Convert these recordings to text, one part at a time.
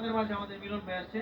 আমাদের মাঝে আমাদের মিলন ভাই আসছে।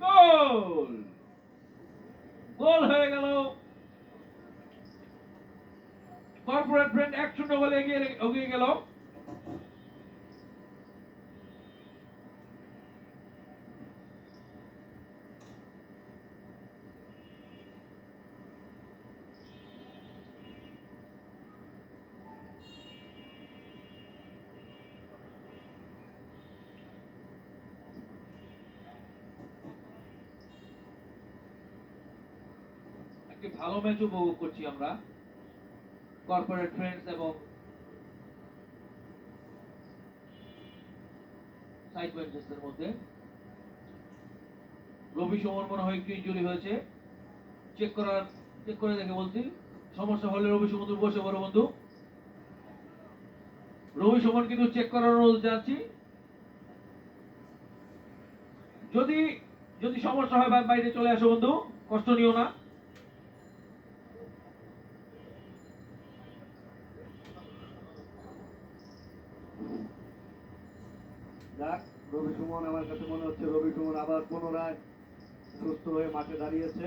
গোল গোল হয়ে গেল। কর্পোরেট ফ্রেন্ড 1-0 বলে এগিয়ে গেল। একটি ভালো ম্যাচ উপভোগ করছি আমরা কর্পোরেট ফ্রেন্ডস এবং সাইড বেঞ্চেসের মধ্যে। রবি সুমন মনে হয় একটু ইনজুরি হয়েছে, চেক করে দেখে বলছি। সমস্যা হলে রবি সুমন বসে বড় বন্ধু। রবি সুমন কিন্তু চেক করার রোল যাচ্ছি। যদি যদি সমস্যা হয় বাইরে চলে আসো বন্ধু, কষ্ট নিও না। যাক, রবি সুমন, আমার কাছে মনে হচ্ছে রবি সুমন আবার পুনরায় সুস্থ হয়ে মাঠে দাঁড়িয়েছে।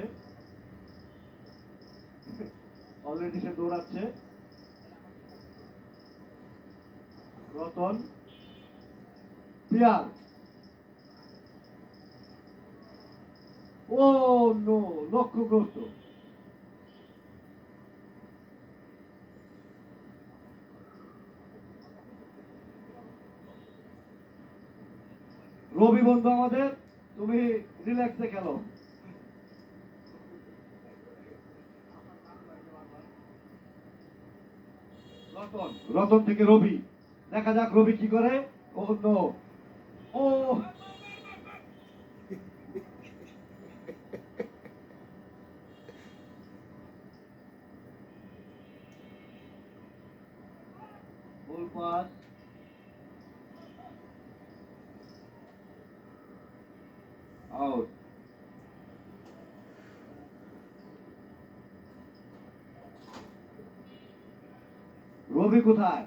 অলরেডি সে দৌড়াচ্ছে। রতন, পিয়ার, ও নো, লক্ষ্যগ্রস্ত। রবি বন্ধু আমাদের, তুমি রিল্যাক্সে খেলো। রতন, রতন থেকে রবি, দেখা যাক রবি কি করে। ও নো, ও ফুল পাস, আউট। রবি কোথায়?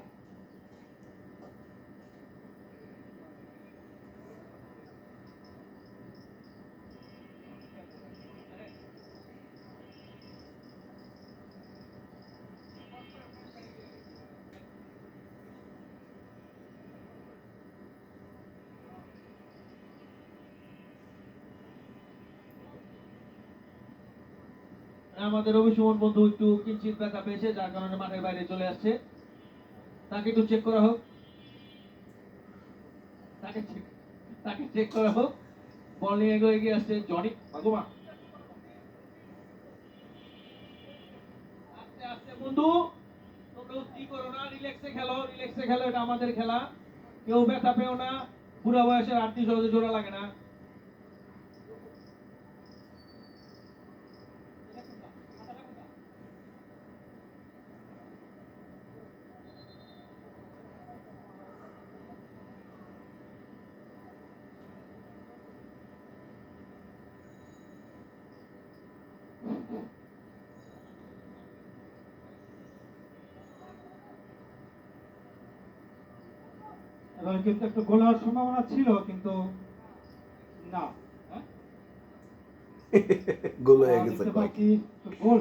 আমাদের রবি সুমন বন্ধু একটু কিঞ্চিত ব্যথা পেয়েছে, যার কারণে মাঠের বাইরে চলে আসছে। তাকে একটু চেক করা হোক, তাকে তাকে চেক করা হোক। বল নিয়ে এগিয়ে আসছে জনি বাগুমা। আস্তে আস্তে বন্ধু, তোমরা উত্তি করো না, রিল্যাক্সে খেলো, রিল্যাক্সে খেলো, এটা আমাদের খেলা। কেউ ব্যথা পেও না, বুড়া বয়সের আটটি সহজে জোড়া লাগে না। কিন্তু একটু গোল হওয়ার সম্ভাবনা ছিল, কিন্তু না। হ্যাঁ? গোল হয়ে গেছে দেখতে কয়। পাচ্ছি গোল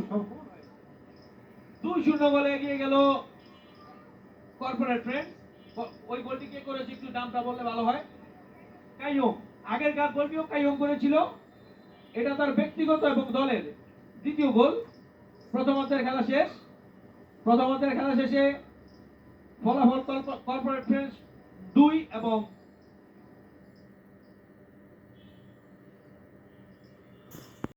2-0 গোলে এগিয়ে গেল কর্পোরেট ফ্রেন্ড। ওই গোলটি কে করেছে একটু নামটা বললে ভালো হয়। কাইয়ুম। আগের গোলটিও কাইয়ুম করেছিল। এটা তার ব্যক্তিগত এবং দলের দ্বিতীয় গোল। প্রথমার্ধের খেলা শেষ। প্রথমার্ধের খেলা শেষে ফলাফল কর্পোরেট ফ্রেন্ডস 2 এবং